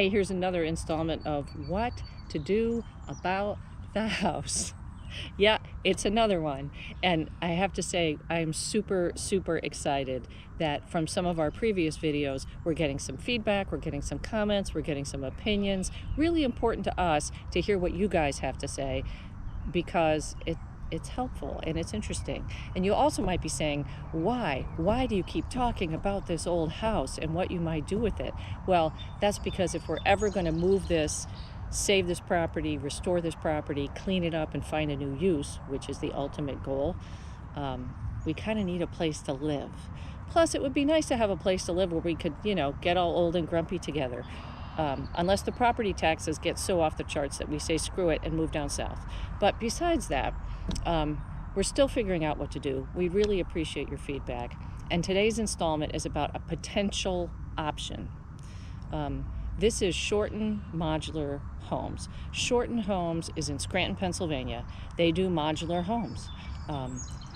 Hey, here's another installment of what to do about the house. Yeah, it's another one. And I have to say, I'm super excited that from some of our previous videos, we're getting some feedback, we're getting some comments, we're getting some opinions. Really important to us to hear what you guys have to say, because it's helpful and it's interesting. And you also might be saying, why do you keep talking about this old house and what you might do with it? Well, that's because if we're ever going to move this, save this property, restore this property, clean it up and find a new use, which is the ultimate goal, we kind of need a place to live. Plus, it would be nice to have a place to live where we could, get all old and grumpy together. Unless the property taxes get so off the charts that we say screw it and move down south. But besides that, we're still figuring out what to do. We really appreciate your feedback. And today's installment is about a potential option. This is Shorten Modular Homes. Shorten Homes is in Scranton, Pennsylvania. They do modular homes.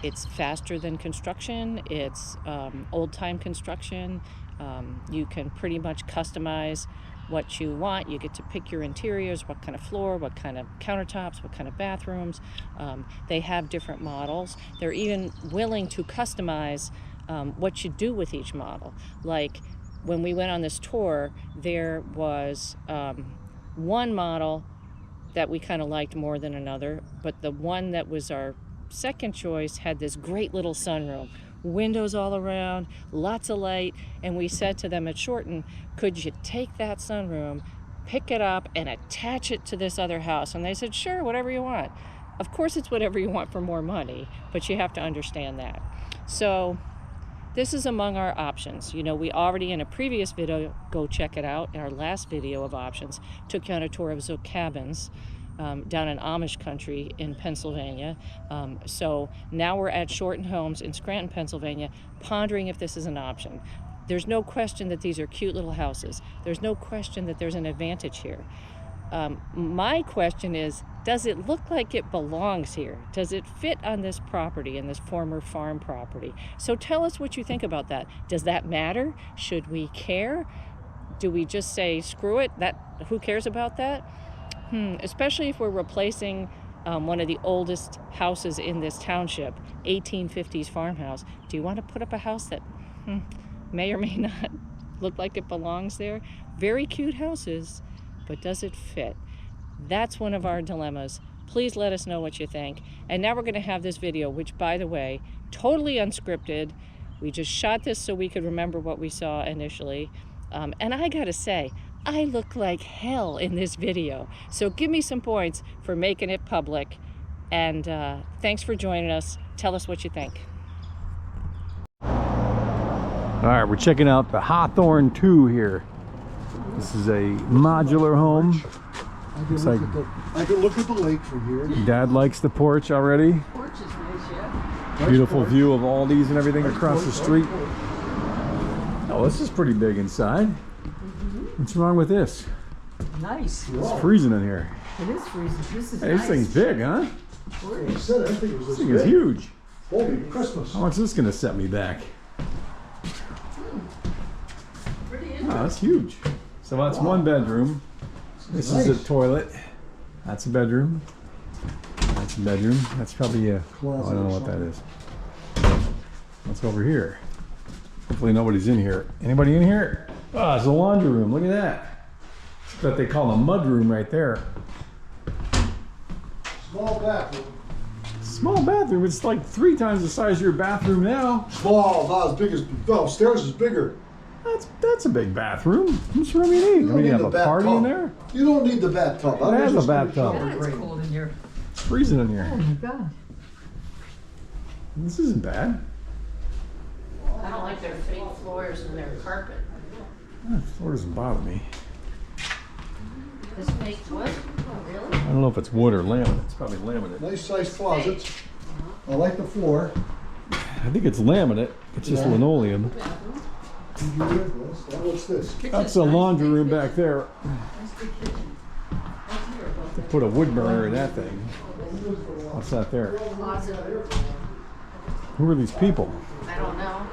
It's faster than construction. It's old-time construction. You can pretty much customize what you want. You get to pick your interiors, what kind of floor, what kind of countertops, what kind of bathrooms. They have different models. They're even willing to customize what you do with each model. Like when we went on this tour, there was one model that we kind of liked more than another, but the one that was our second choice had this great little sunroom, windows all around, lots of light, and we said to them at Shorten, could you take that sunroom, pick it up, and attach it to this other house? And they said, sure, whatever you want. Of course it's whatever you want for more money, but you have to understand that. So this is among our options. We already in a previous video, go check it out, in our last video of options, took you on a tour of Zook cabins down in Amish country in Pennsylvania. So now we're at Shorten Homes in Scranton, Pennsylvania, pondering if this is an option. There's no question that these are cute little houses. There's no question that there's an advantage here. My question is, does it look like it belongs here? Does it fit on this property, in this former farm property? So tell us what you think about that. Does that matter? Should we care? Do we just say, screw it? Who cares about that? Especially if we're replacing one of the oldest houses in this township, 1850s farmhouse. Do you want to put up a house that may or may not look like it belongs there? Very cute houses, but does it fit? That's one of our dilemmas. Please let us know what you think. And now we're going to have this video, which, by the way, totally unscripted. We just shot this so we could remember what we saw initially. And I gotta say, I look like hell in this video. So give me some points for making it public. And thanks for joining us. Tell us what you think. All right, we're checking out the Hawthorne 2 here. This is a modular home. I can look at the lake from here. Dad likes the porch already. The porch is nice, yeah. Beautiful view of all these and everything across the street. Oh, this is pretty big inside. What's wrong with this? Nice. It's freezing in here. It is freezing. This is Hey, nice. this thing's big, huh? This thing is huge. Holy Christmas. How much is this going to set me back? Pretty Oh, interesting. that's huge. So that's one bedroom. This is a toilet. That's a bedroom. That's a bedroom. That's probably a... Oh, I don't know what that is. What's over here? Hopefully nobody's in here. Anybody in here? Oh, it's a laundry room. Look at that. It's what they call a mud room right there. Small bathroom. Small bathroom. It's like 3 times the size of your bathroom now. Small, not as big as... No, upstairs is bigger. That's a big bathroom. How much room do you need? I mean, you have a party in there? You don't need the bathtub. It has a bathtub. Yeah, it's cold in here. It's freezing in here. Oh my God. This isn't bad. I don't like their fake floors and their carpet. The floor doesn't bother me. This fake wood? Oh, really? I don't know if it's wood or laminate. It's probably laminate. Nice sized closets. I like the floor. I think it's laminate. It's just linoleum. What's this? That's a laundry room back there. They put a wood burner in that thing. What's that there? Closet. Who are these people? I don't know.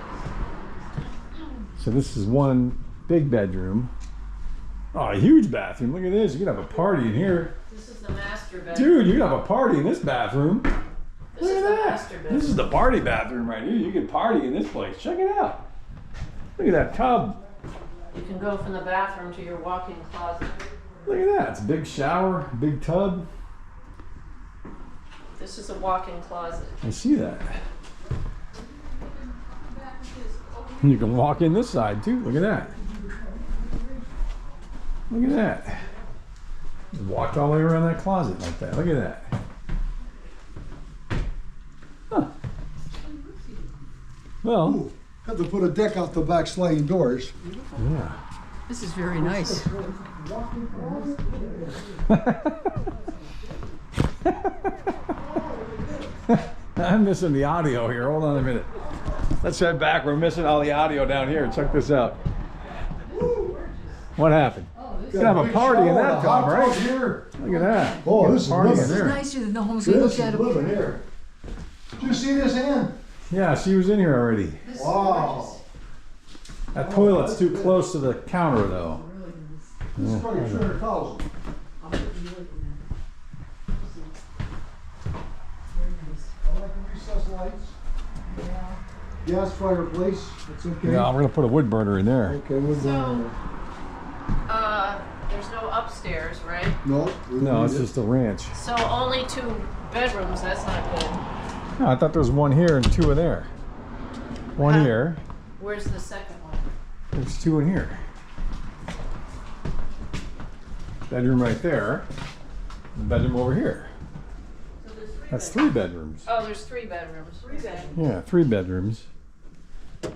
So this is one big bedroom. Oh, a huge bathroom. Look at this. You can have a party in here. This is the master bedroom. Dude, you can have a party in this bathroom. This is the master bedroom. This is the party bathroom right here. You can party in this place. Check it out. Look at that tub. You can go from the bathroom to your walk-in closet. Look at that. It's a big shower, big tub. This is a walk-in closet. I see that. And you can walk in this side too. Look at that. Look at that. Just walked all the way around that closet like that. Look at that. Huh. Well, Ooh, had to put a deck out the back sliding doors. yeah. This is very nice. I'm missing the audio here. Hold on a minute. Let's head back. We're missing all the audio down here. Check this out. What happened? You can have a party in that tub, right? Here. Look at that. Oh, You this is can party in living. there. Nicer than the homes we This looked is at. living here. Did you see this, Ann? Yeah, she was in here already. Wow. That toilet's too close to the counter, though. This is probably 300,000. I like the recessed lights. Gas fireplace, that's okay. Yeah, we're gonna put a wood burner in there. Okay, we're doing There's no upstairs, right? No. we don't No, it's need it. just a ranch. So only 2 bedrooms, that's not good. No, I thought there was one here and 2 in there. One Huh? here. Where's the second one? There's 2 in here. Bedroom right there. The bedroom over here. So there's 3 That's 3 bedrooms. Oh, there's 3 bedrooms. 3 bedrooms. Yeah, 3 bedrooms.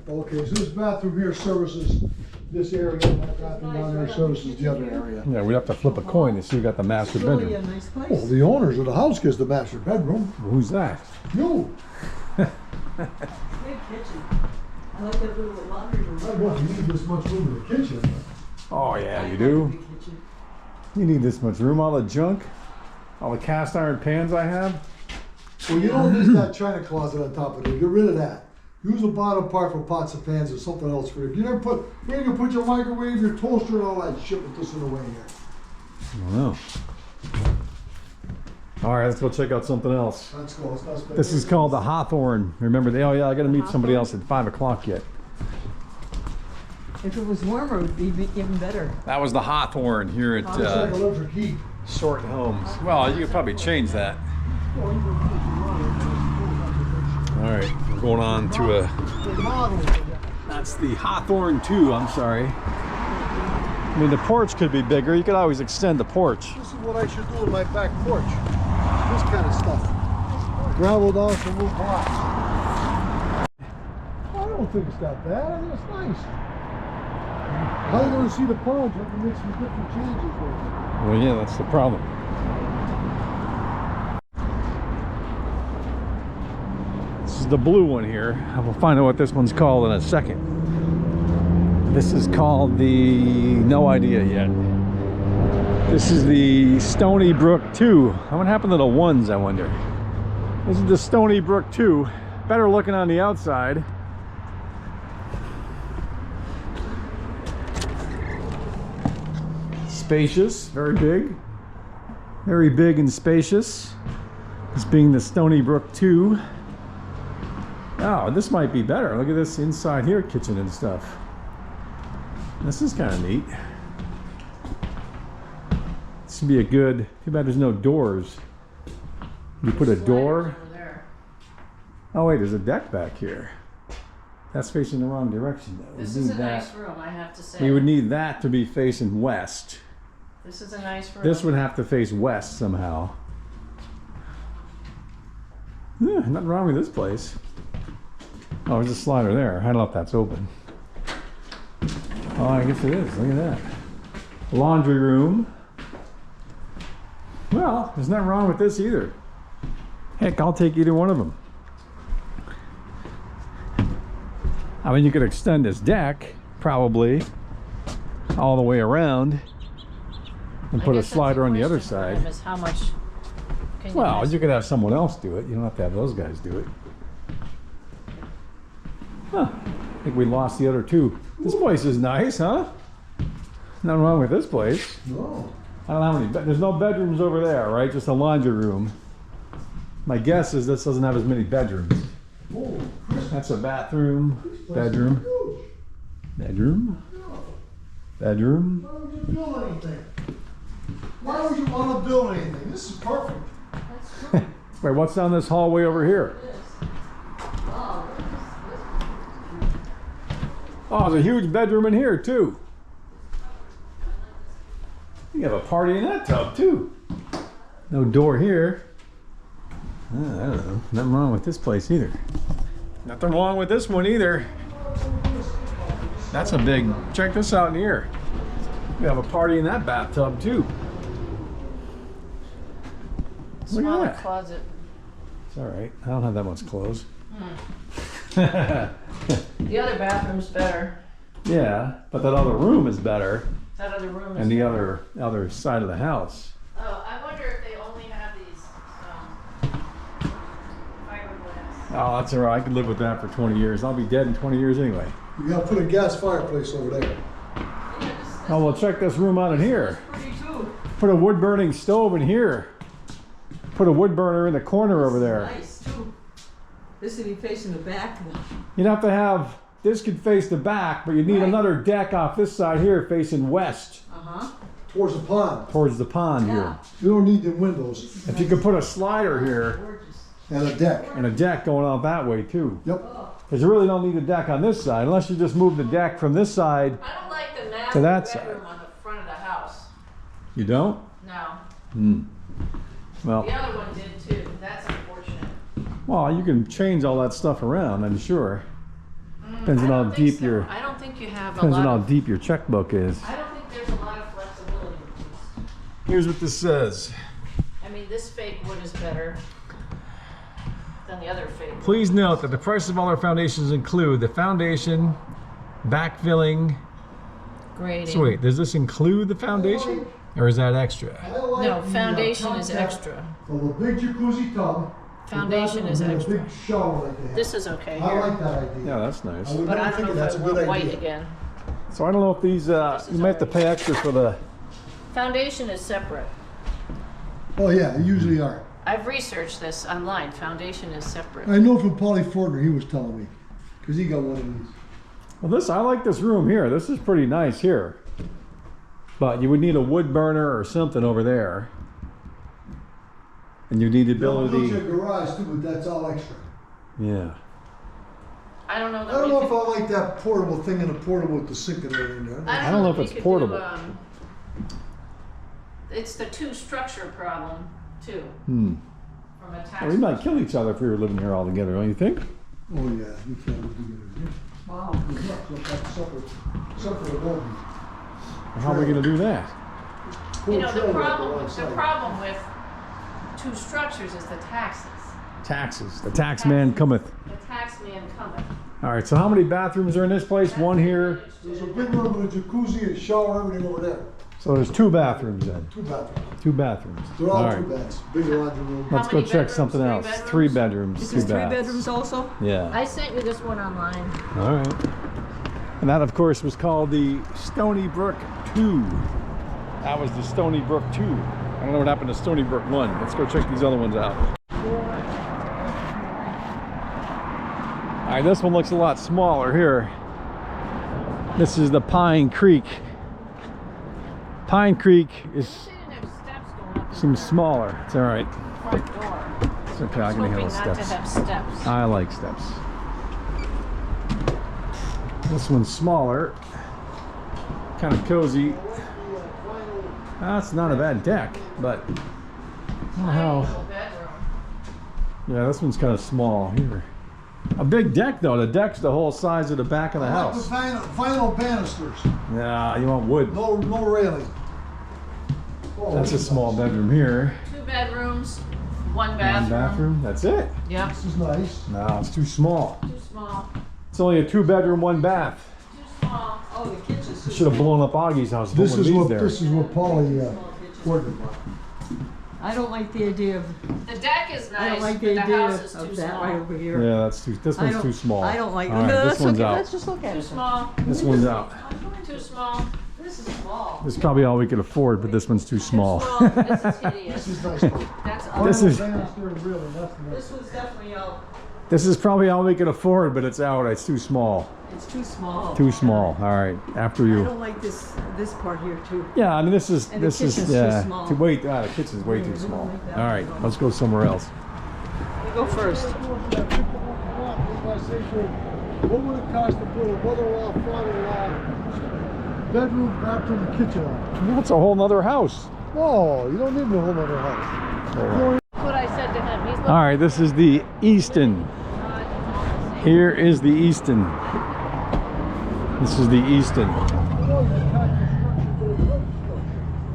Okay, so this bathroom here services this area, and that bathroom down there services the other area. Yeah, we'd have to flip a coin to see who got the master Really a bedroom. nice Well, place. the owners of the house gets the master bedroom. Who's that? You. Big kitchen. I like that little laundry room. I don't need this much room in the kitchen. Oh yeah, you do. Big kitchen. You need this much room. All the junk, all the cast iron pans I have. Well, you don't need that china closet on top of it. Get rid of that. Use the bottom part for pots and pans or something else for it. You never put, where you can put your microwave, your toaster, and all that shit with this in the way here. I don't know. All right, let's go check out something else. Let's go. Let's not spend This is called the Hawthorne. Remember, oh yeah, I got to meet somebody else at 5 o'clock yet. If it was warmer, it would be even better. That was the Hawthorne here at It's like electric heat. Shorten Homes. Well, you could probably change that. All right, we're going on to a. That's the Hawthorne 2. I'm sorry. I mean, the porch could be bigger. You could always extend the porch. This is what I should do with my back porch. This kind of stuff. Gravel down some new blocks. I don't think it's that bad. I think it's nice. How are you going to see the ponds? You have to make some different changes for it. Well, yeah, that's the problem. This is the blue one here. I will find out what this one's called in a second. This is called the, no idea yet. This is the Stony Brook 2. What happened to the ones, I wonder? This is the Stony Brook 2. Better looking on the outside. Spacious, very big. Very big and spacious. This being the Stony Brook 2. Oh, this might be better. Look at this inside here, kitchen and stuff. This is kind of neat. This would be a good, too bad there's no doors. You put a door. Over there. Oh wait, there's a deck back here. That's facing the wrong direction though. This We is need a that. nice room, I have to say. We would need that to be facing west. This is a nice room. This would have to face west somehow. Yeah, nothing wrong with this place. Oh, there's a slider there. I don't know if that's open. Oh, I guess it is. Look at that. Laundry room. Well, there's nothing wrong with this either. Heck, I'll take either one of them. I mean, you could extend this deck, probably, all the way around, and I put a guess that's side question for side. him, is how much can Well, guys- you could have someone else do it. You don't have to have those guys do it. Huh. I think we lost the other two. This place is nice, huh? Nothing wrong with this place. No. I don't know how many, there's no bedrooms over there, right? Just a laundry room. My guess is this doesn't have as many bedrooms. Oh, Chris, That's a bathroom, this place is bedroom, huge. bedroom, bedroom. Why would you build anything? Why would you want to build anything? This is perfect. That's true. Wait, what's down this hallway over here? It is. Wow, Oh, there's a huge bedroom in here too. You have a party in that tub too. No door here. I don't know. Nothing wrong with this place either. Nothing wrong with this one either. That's a big, check this out in here. We have a party in that bathtub too. Look at Smaller that. closet. It's all right. I don't have that much clothes. The other bathroom's better. Yeah, but that other room is better. That other room is And the better. other side of the house. Oh, I wonder if they only have these fiberglass. Oh, that's all right. I could live with that for 20 years. I'll be dead in 20 years anyway. You gotta put a gas fireplace over there. Yeah, this Oh, well, check this room out in here. is pretty too. Put a wood burning stove in here. Put a wood burner in the corner over there. nice too. This would be facing the back though. You'd have to have, this could face the back, but you need Right. another deck off this side here facing west Uh-huh. Towards the pond. towards the pond Yeah. here. You don't need the windows If you could put a slider here Gorgeous. and a deck. and a deck going out that way too. Yep. Because you really don't need a deck on this side unless you just move the deck from this side. I don't like the master To that bedroom side. on the front of the house. You don't? No. Well, The other one did too. That's unfortunate. well, you can change all that stuff around, I'm sure. Depends on I how don't think deep so. your I don't think you have a depends on lot how of. deep your checkbook is. I don't think there's a lot of flexibility with these. Here's what this says. I mean, this fake wood is better than the other fake wood. Please note that the price of all our foundations include the foundation, backfilling. Grading. So wait, does this include the foundation? Or is that extra? I like No, the, foundation is concept extra. Of a big jacuzzi tub. Foundation is and a extra. big shower like they have. This is okay I here, like that idea. Yeah, that's nice. I would but never I think don't of know that's if a I good want white idea. again. So I don't know if these, you might have to pay extra for the, Foundation is separate. Oh yeah, they usually are. I've researched this online. Foundation is separate. I know from Paulie Fortner, he was telling me, because he got one of these. well this, I like this room here. This is pretty nice here. But you would need a wood burner or something over there. And you need the They'll build ability, your garage too, but that's all extra. yeah. I don't know I that don't we know could, if I like that portable thing in the portable with the sink and everything there. I don't know if we it's could do, portable. it's the two structure problem too. Hmm. From a tax. Well, we might kill each other if we were living here all together, don't you think? Oh yeah, you can't live together here. Wow. Good luck, look, that's separate above you. How are we gonna do that? You know, the Full trailer problem, on the site. problem with two structures is the taxes. Taxes. The tax man cometh. The tax man cometh. All right, so how many bathrooms are in this place? One here. There's a big room with a jacuzzi and a shower, everything over there. So there's two bathrooms then. 2 bathrooms. Two bathrooms. They're all right. 2 beds. Big laundry room. Let's How go many check bedrooms? something 3 else. bedrooms? 3 bedrooms, Is 2 this 3 baths. bedrooms also? Yeah. I sent you this one online. All right. And that, of course, was called the Stony Brook 2. That was the Stony Brook 2. I don't know what happened to Stony Brook 1. Let's go check these other ones out. All right, this one looks a lot smaller here. This is the Pine Creek. Pine Creek is They didn't have steps going up seems smaller. It's all right. the front door. It's okay. I can Hoping handle not to steps. have steps. I like steps. This one's smaller, kind of cozy. That's not a bad deck, but I don't know how. Little bedroom. Yeah, this one's kind of small here. A big deck though. The deck's the whole size of the back of the I like house. the vinyl banisters. Yeah, you want wood. No railing. Oh, That's a small bedroom here. 2 bedrooms, 1 One bathroom. bathroom. That's it. Yep. This is nice. No, it's too small. Too small. It's only a 2 bedroom, 1 bath. Too small. Oh, the kitchen's You should have blown up Augie's house. and put This one of is these what there. this is what Paulie ordered. I don't like the idea of, The deck is nice, I don't like but the the idea house is too of that small. right over here. Yeah, that's too. This I one's don't- too small. I don't like, All no, right, that's this one's okay, out. let's just look at Too it. small. This one's out. Too small. This is small. This is probably all we could afford, but this one's too small. Too small. This is hideous. This is nice. Though. That's This is- really, that's nice. This was definitely out. This is probably all we could afford, but it's out. It's too small. It's too small. Too small. All right, after I you. don't like this part here too. Yeah, I mean this is And the kitchen's too yeah. small. The kitchen's way too small. All right, let's go somewhere else. You go first. What would it cost to put a mother-in-law, father-in-law, bedroom, bathroom, and kitchen on? That's a whole nother house. No, you don't need a whole other house. That's what I said to him. He's All right, this is the Easton. Here is the Easton. This is the Easton.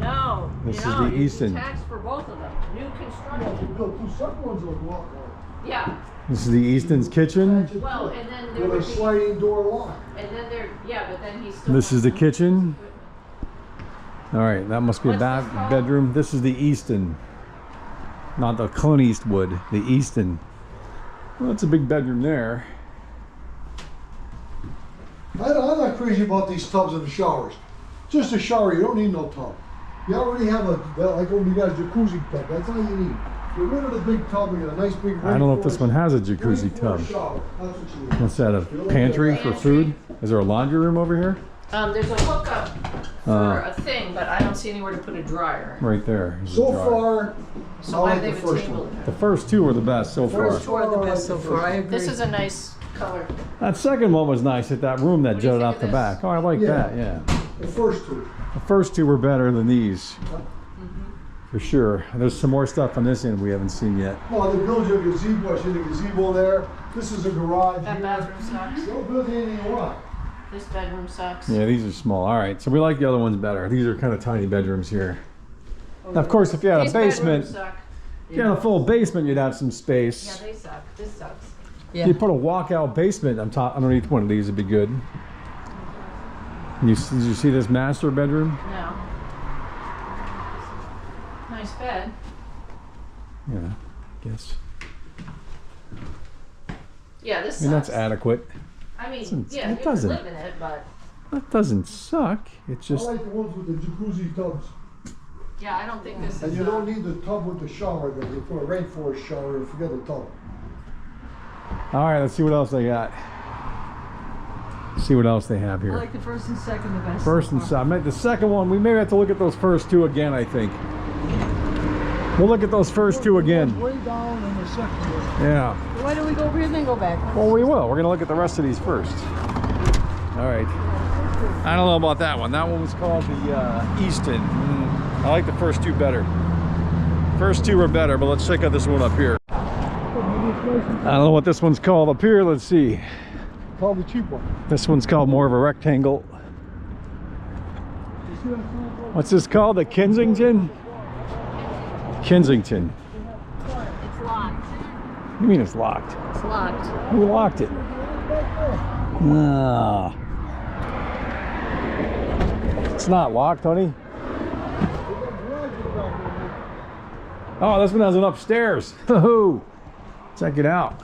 No. This is no, the you Easton. tax for both of them. New construction. Built two separate ones will go up Yeah. This is the Easton's kitchen. Well, and then there with a would be, sliding door lock. and then there, yeah, but then he's still. This is the kitchen. All right, that must be a What's this called? bedroom. This is the Easton. Not the Clint Eastwood, the Easton. Well, that's a big bedroom there. I'm not crazy about these tubs and the showers. Just a shower, you don't need no tub. You already have like when you got a jacuzzi tub, that's all you need. Get rid of the big tub and get a nice big I don't know if this one has a jacuzzi tub. Shower. That's what you need. What's that, a pantry for food? Is there a laundry room over here? There's a hookup for a thing, but I don't see anywhere to put a dryer. Right there. is a So dryer. far, So I why like they the have a first table? one. The first two were the best so far. First Two are the best so far. I agree. This is a nice color. That second one was nice at that room that What do you jutted think out of the this? back. Oh, I like Yeah. that, yeah. The first two. The first two were better than these. For sure. There's some more stuff on this end we haven't seen yet. Well, they build you a gazebo. I see the gazebo there. This is a garage That here. bathroom sucks. Don't build anything you want. This bedroom sucks. Yeah, these are small. All right, so we like the other ones better. These are kind of tiny bedrooms here. Now, of course, if you had a These basement, bedrooms suck. if you had a full basement, you'd have some Yeah, space. they suck. This sucks. If you put a walkout basement on top, underneath one of these, it'd be good. Did you see this master bedroom? No. Nice bed. Yeah, I guess. Yeah, this I mean, sucks. that's adequate. I mean, Doesn't- yeah, it you could doesn't. live in it, but That doesn't suck. It's I just, like the ones with the jacuzzi tubs. yeah, I don't think this And is. you don't need the tub with the shower. Then you put a rainforest shower and forget the tub. all right, let's see what else they got. See what else they have I here. like the first and second the best. First and second. The second one, we may have to look at those first two again, I think. We'll look at those first two again. Way down in the second one. Yeah. Why don't we go over here and then go back? Well, we will. We're going to look at the rest of these first. All right. I don't know about that one. That one was called the Easton. I like the first two better. First two were better, but let's check out this one up here. I don't know what this one's called up here. Let's see. Call the cheap one. This one's called more of a rectangle. You see that sign? What's this called? The Kensington? Kensington. It's locked. What do you mean it's locked? It's locked. Who locked it? Ah. It's not locked, honey. Oh, this one has an upstairs. Oh, check it out.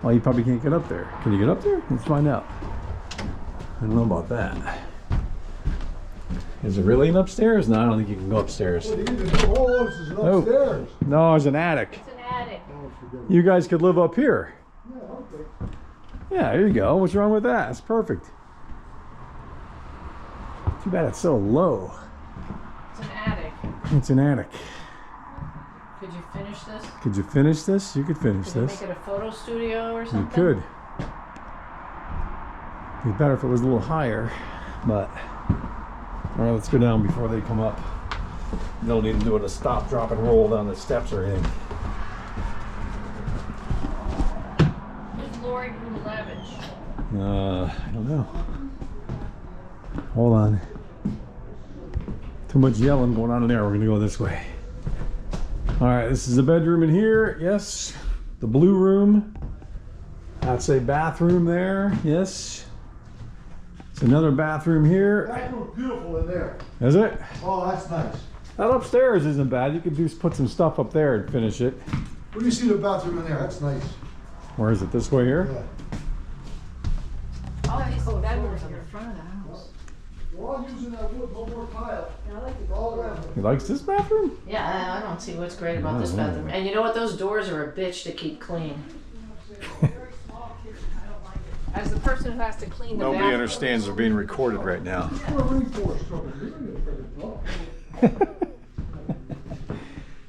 Well, you probably can't get up there. Can you get up there? Let's find out. I don't know about that. Is it really an upstairs? No, I don't think you can go upstairs. Oh, this is an Oh. upstairs. No, it's an attic. It's an attic. Oh, forget it. You guys could live up here. Yeah, okay. Yeah, there you go. What's wrong with that? It's perfect. Too bad it's so low. It's an attic. It's an attic. Could you finish this? Could you finish this? You could finish Could you this. make it a photo studio or something? You could. It'd be better if it was a little higher, but all right, let's go down before they come up. You don't need to do it a stop, drop, and roll down the steps or anything. Who's Lori Gulevich? I don't know. Hold on. Too much yelling going on in there. We're gonna go this way. All right, this is the bedroom in here. Yes. The blue room. That's a bathroom there. Yes. It's another bathroom here. That looks beautiful in there. Is it? Oh, that's nice. That upstairs isn't bad. You could just put some stuff up there and finish it. What do you see the bathroom in there? That's nice. Where is it? This way here? Yeah. Oh, these bedrooms in the front of the house. We're all using that wood, no more tile. Yeah, I like It's all around. He likes this bathroom? Yeah, I don't see what's great about this bathroom. And you know what? Those doors are a bitch to keep clean. very small kitchen. I don't like it. As the person who has to clean the Nobody bathroom. understands they're being recorded right now. We're a rainforest company. You're gonna get a friggin' top.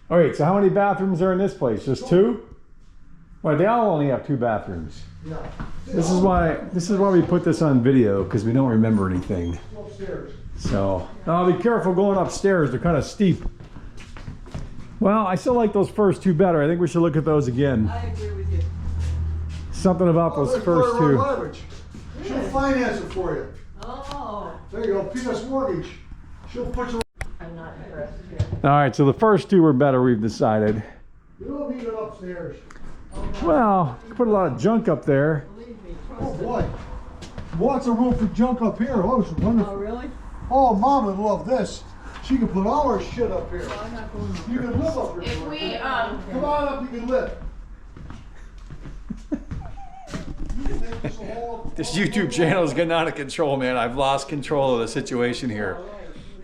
All right, so how many bathrooms are in this place? Just 2? Well, they all only have 2 bathrooms. Yeah. This is why we put this on video, because we don't remember anything. Upstairs. So, now be careful going upstairs. They're kind of steep. Well, I still like those first 2 better. I think we should look at those again. I agree with you. Something about those first 2. Leverage. She'll finance it for you. Oh. There you go, PS Mortgage. She'll put you. I'm not impressed. All right, so the first 2 were better, we've decided. You don't need it upstairs. Well, put a lot of junk up there. Believe me. Oh boy. Lots of room for junk up here. Oh, it's Oh, wonderful. really? Oh, Mom would love this. She can put all her shit up here. I'm not going to. You can live up here. If we, Come on up, you can live. You can make this a whole- This YouTube channel is getting out of control, man. I've lost control of the situation here.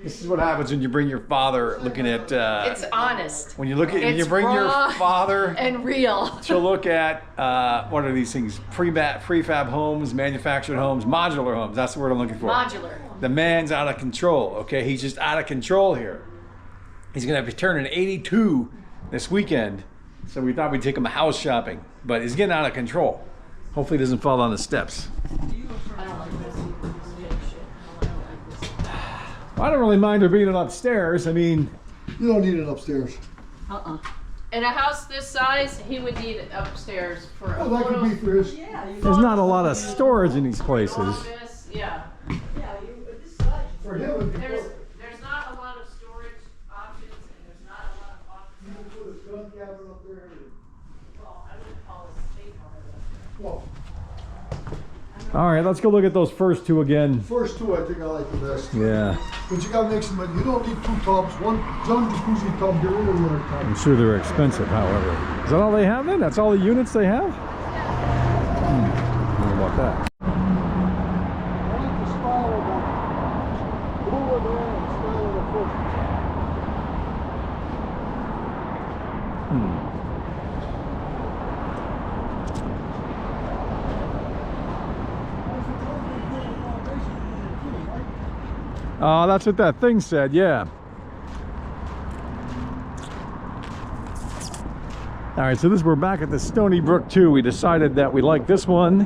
This is what happens when you bring your father looking at, it's honest when you look at, when you it's bring your raw father and real. to look at, what are these things? Prefab homes, manufactured homes, modular homes. That's the word I'm looking for. Modular. The man's out of control, okay? He's just out of control here. He's gonna be turning 82 this weekend. So we thought we'd take him house shopping, but he's getting out of control. Hopefully he doesn't fall down the steps. I don't like this. Shit. I don't like this. I don't really mind her being upstairs. I mean, You don't need it upstairs. In a house this size, he would need it upstairs for a Oh, that could be for his. Yeah, you there's not a lot of storage in these places. office. Yeah. yeah, you this size. For him, it'd be There's perfect. not a lot of storage options, and there's not a lot of offices. You can put his gun cabinet up there. Well, I wouldn't call it a safe harbor. Well, All right, let's go look at those first 2 again. first 2 I think I like the best. Yeah, But you gotta make some money. You don't need 2 tubs. One jacuzzi tub, get rid of the other tub. I'm sure they're expensive, however. Is that all they have then? That's all the units they have? I don't know about that. I like the style of the blue in there and the style of the first. Oh, that's what that thing said, yeah. All right, so we're back at the Stony Brook 2. We decided that we like this one,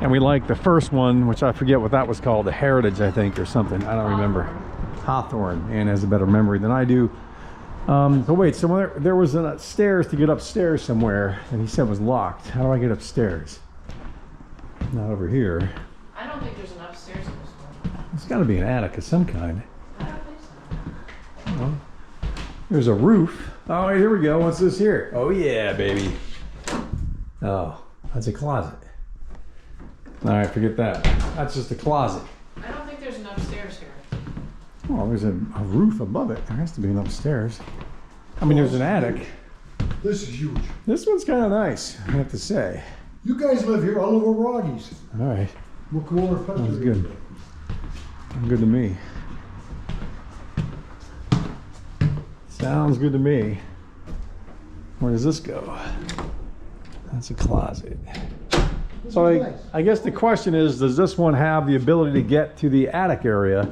and we like the first one, which I forget what that was called, the Heritage, I think, or something. I don't remember. Hawthorne. Ann has a better memory than I do. But wait, so there was a stairs to get upstairs somewhere, and he said it was locked. How do I get upstairs? Not over here. I don't think there's an upstairs in this one. It's got to be an attic of some kind. I don't think so. There's a roof. Oh, here we go. What's this here? Oh yeah, baby. Oh, that's a closet. All right, forget that. That's just a closet. I don't think there's an upstairs here. Oh, there's a roof above it. There has to be an upstairs. I mean, there's an attic. This is huge. This one's kind of nice, I have to say. You guys live here. I live with Roggies. All right, We'll come over and pet sounds you. good. Good to me. Sounds good to me. Where does this go? That's a closet. This So is nice. I guess the question is, does this one have the ability to get to the attic area?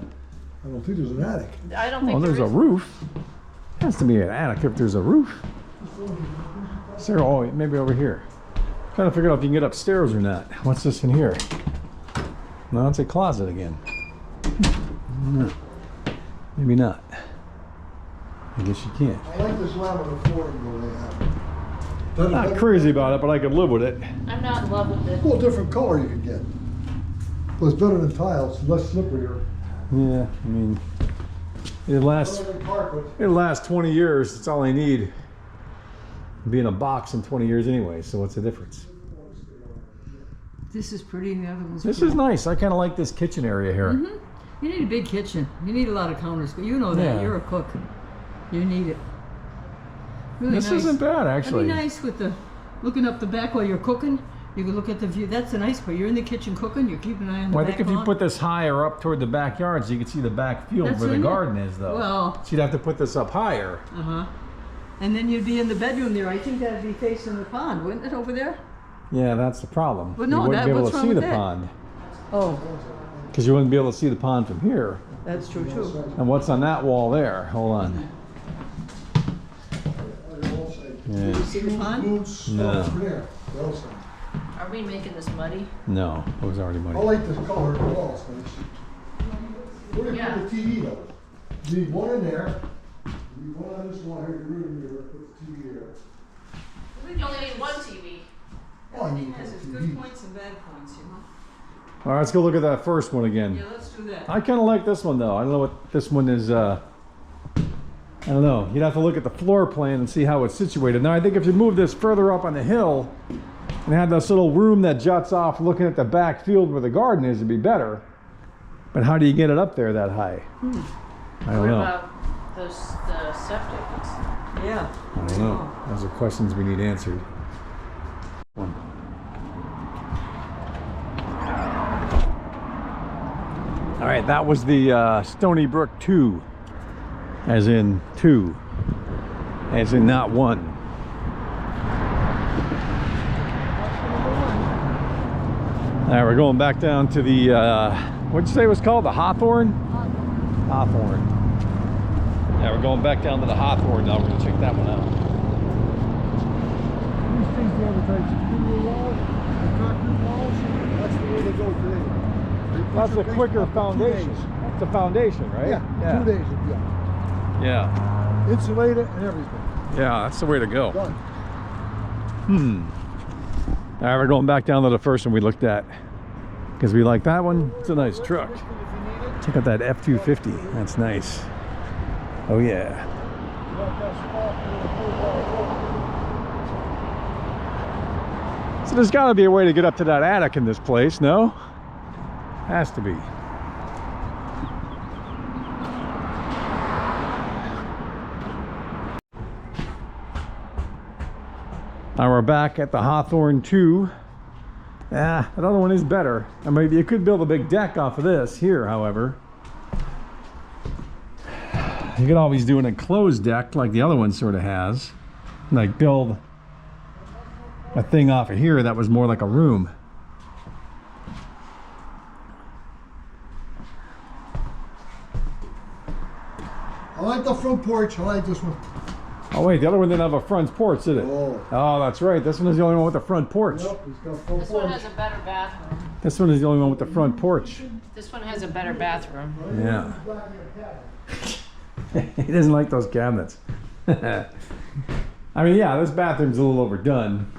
I don't think there's an attic. I don't Oh, think there's there a is. roof. Has to be an attic if there's a roof. Is there? Oh, maybe over here. Trying to figure out if you can get upstairs or not. What's this in here? No, it's a closet again. Maybe not. I guess you can't. I like this laminate flooring though they have. Better- Not better- crazy about it, but I could live with it. I'm not in love with it. Well, different color you could get. But it's better than tiles, less slipperier. Yeah, I mean, it'll last Better than carpet. 20 years. That's all I need. Be in a box in 20 years anyway, so what's the difference? This is pretty and the other one's This pretty. is nice. I kind of like this kitchen area here. You need a big kitchen. You need a lot of counters, but you know that. Yeah. You're a cook. You need it. Really This nice. isn't bad, That'd actually. be nice with the looking up the back while you're cooking. You can look at the view. That's a nice part. You're in the kitchen cooking. You're keeping an eye on the Well, I back think if you lawn. put this higher up toward the backyard, so you can see the back field That's where the what I mean. garden is, though. Well- So you'd have to put this up higher. And then you'd be in the bedroom there. I think that'd be facing the pond, wouldn't it, over there? Yeah, that's the problem. Well, no, you wouldn't be able what's to wrong see with the that? pond. Oh, Because you wouldn't be able to see the pond from here. that's true too. And what's on that wall there? Hold on. Yeah. See the pond? Boots, No. stuff there. The outside. Are we making this muddy? No, it was already I muddy. like the color of the walls, nice. Where do you Yeah. put the TV though? You need one in there. You need one on this one here, your room here, put the TV there. We only need one TV. Oh, you Everything need has its a good TV. points and bad points, you know? All right, let's go look at that first one again. Yeah, let's do that. I kind of like this one though. I don't know what this one is. I don't know. You'd have to look at the floor plan and see how it's situated. Now I think if you move this further up on the hill and have this little room that juts off looking at the back field where the garden is, it'd be better. But how do you get it up there that high? I don't What know. about the septic? Yeah. I don't know. Those are questions we need answered. One. All right, that was the Stony Brook 2, as in 2, as in not 1. All right, we're going back down to the, what'd you say it was called? The Hawthorne? Hawthorne. Yeah, we're going back down to the Hawthorne now. We're gonna check that one out. These things the other types of studio walls, the concrete walls, that's the way they go today. They put That's your a base quicker up in 2 foundation. days. That's a foundation, right? Yeah, 2 days, yeah. Yeah. Insulate it and everything. Yeah, that's the way to go. Done. All right, we're going back down to the first one we looked at because we like that one. It's a nice truck. Check out that F-250. That's nice. Oh yeah. So there's got to be a way to get up to that attic in this place, no? Has to be. Now we're back at the Hawthorne 2. Yeah, that other one is better. I mean, you could build a big deck off of this here, however. You could always do an enclosed deck like the other one sort of has. Like build a thing off of here that was more like a room. I like the front porch, I like this one. Oh wait, the other one didn't have a front porch, did it? Oh. Oh, that's right. This one is the only one with the front porch. Yep, he's got front This one porch. has a better bathroom. This one is the only one with the front porch. This one has a better bathroom. Yeah. He doesn't like those cabinets. I mean, yeah, this bathroom's a little overdone.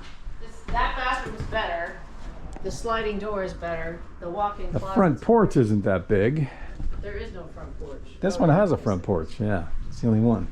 That bathroom's better. The sliding door is better. The walk-in The closet. front porch isn't that big. There is no front porch. This one has a front porch, yeah. It's the only one.